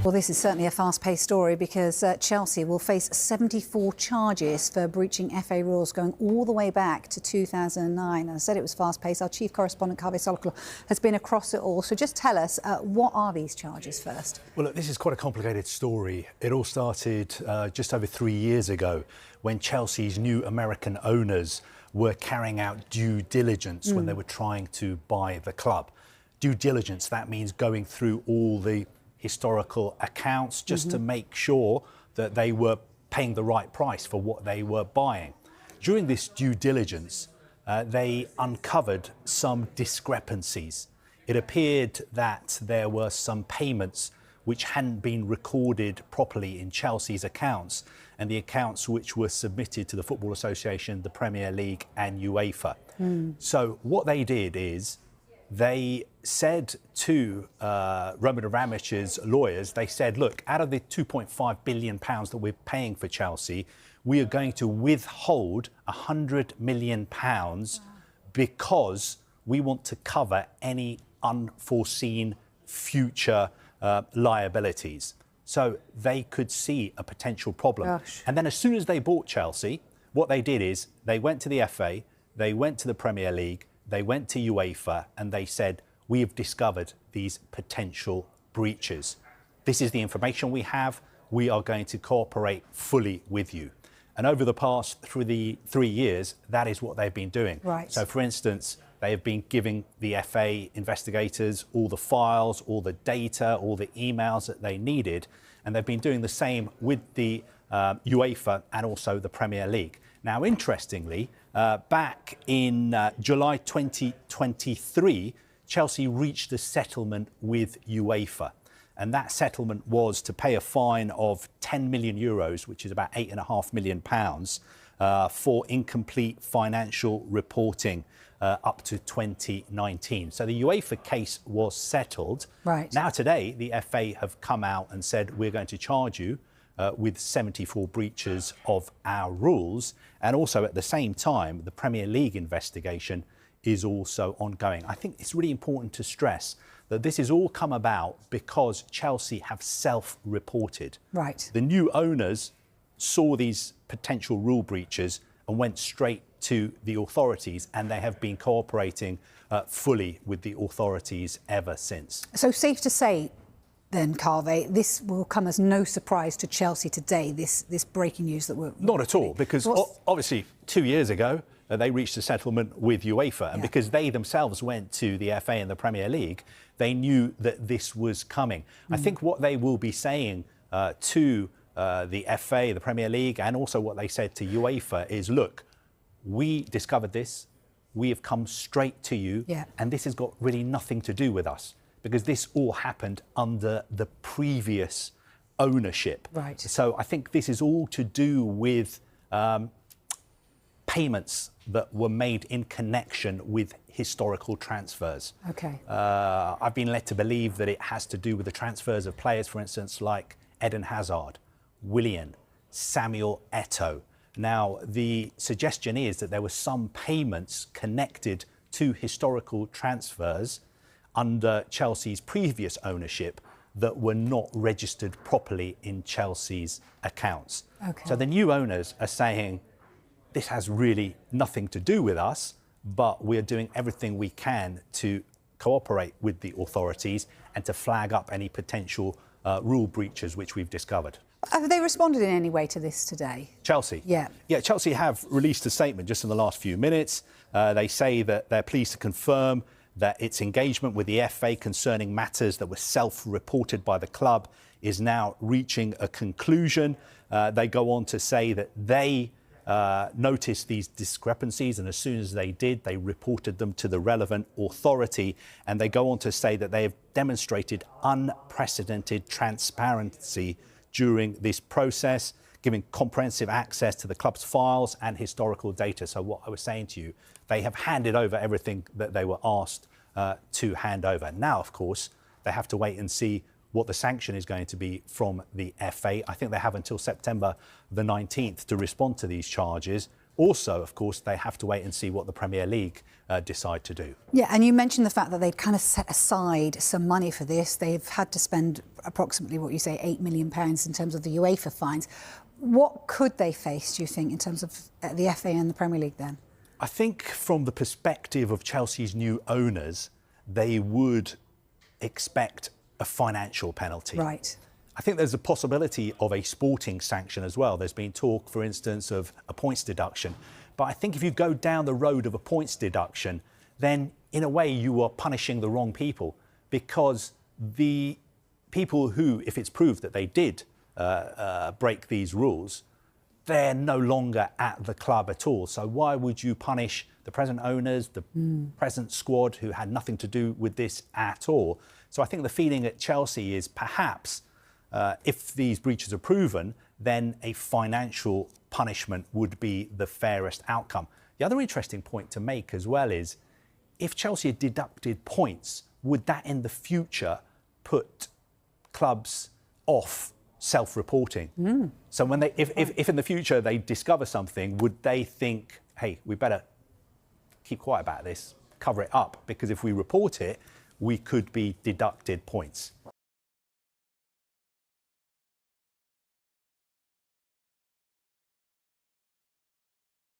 Well, this is certainly a fast-paced story because Chelsea will face 74 charges for breaching FA rules going all the way back to 2009. And I said it was fast-paced. Our chief correspondent, Kaveh Soloklu, has been across it all. So just tell us, what are these charges first? Well, look, this is quite a complicated story. It all started just over 3 years ago when Chelsea's new American owners were carrying out due diligence when they were trying to buy the club. Due diligence, that means going through all the historical accounts just to make sure that they were paying the right price for what they were buying. During this due diligence, they uncovered some discrepancies. It appeared that there were some payments which hadn't been recorded properly in Chelsea's accounts, and the accounts which were submitted to the Football Association, the Premier League and UEFA. So what they did is they said to Roman Abramovich's lawyers, they said, look, out of the £2.5 billion that we're paying for Chelsea, we are going to withhold £100 million because we want to cover any unforeseen future liabilities. So they could see a potential problem. Gosh. And then as soon as they bought Chelsea, what they did is they went to the FA, they went to the Premier League, they went to UEFA and they said, we have discovered these potential breaches. This is the information we have. We are going to cooperate fully with you. And over the past 3 years, that is what they've been doing. Right. So, for instance, they have been giving the FA investigators all the files, all the data, all the emails that they needed. And they've been doing the same with the UEFA and also the Premier League. Now, interestingly, back in July 2023, Chelsea reached a settlement with UEFA. And that settlement was to pay a fine of €10 million, which is about £8.5 million, for incomplete financial reporting up to 2019. So the UEFA case was settled. Right. Now today, the FA have come out and said, we're going to charge you with 74 breaches of our rules. And also at the same time, the Premier League investigation is also ongoing. I think it's really important to stress that this has all come about because Chelsea have self-reported. Right. The new owners saw these potential rule breaches and went straight to the authorities, and they have been cooperating fully with the authorities ever since. So safe to say then, Kaveh, this will come as no surprise to Chelsea today, this breaking news that we're... Not at all, because obviously 2 years ago, they reached a settlement with UEFA, and because they themselves went to the FA and the Premier League, they knew that this was coming. I think what they will be saying to the FA, the Premier League, and also what they said to UEFA is, look, we discovered this, we have come straight to you, and this has got really nothing to do with us, because this all happened under the previous ownership. Right. So I think this is all to do with payments that were made in connection with historical transfers. Okay. I've been led to believe that it has to do with the transfers of players, for instance, like Eden Hazard, Willian, Samuel Eto'o. Now, the suggestion is that there were some payments connected to historical transfers under Chelsea's previous ownership that were not registered properly in Chelsea's accounts. Okay. So the new owners are saying, this has really nothing to do with us, but we're doing everything we can to cooperate with the authorities and to flag up any potential rule breaches which we've discovered. Have they responded in any way to this today? Chelsea? Yeah, Chelsea have released a statement just in the last few minutes. They say that they're pleased to confirm that its engagement with the FA concerning matters that were self-reported by the club is now reaching a conclusion. They go on to say that they noticed these discrepancies, and as soon as they did, they reported them to the relevant authority. And they go on to say that they have demonstrated unprecedented transparency during this process, giving comprehensive access to the club's files and historical data. So what I was saying to you, they have handed over everything that they were asked to hand over. Now, of course, they have to wait and see what the sanction is going to be from the FA. I think they have until September the 19th to respond to these charges. Also, of course, they have to wait and see what the Premier League decide to do. Yeah, and you mentioned the fact that they'd kind of set aside some money for this. They've had to spend approximately, what you say, £8 million in terms of the UEFA fines. What could they face, do you think, in terms of the FA and the Premier League then? I think from the perspective of Chelsea's new owners, they would expect a financial penalty. Right. I think there's a possibility of a sporting sanction as well. There's been talk, for instance, of a points deduction. But I think if you go down the road of a points deduction, then in a way you are punishing the wrong people, because the people who, if it's proved that they did break these rules, they're no longer at the club at all. So why would you punish the present owners, the present squad who had nothing to do with this at all? So I think the feeling at Chelsea is perhaps if these breaches are proven, then a financial punishment would be the fairest outcome. The other interesting point to make as well is, if Chelsea had deducted points, would that in the future put clubs off self-reporting? So when they, if in the future they discover something, would they think, hey, we better keep quiet about this, cover it up, because if we report it, we could be deducted points?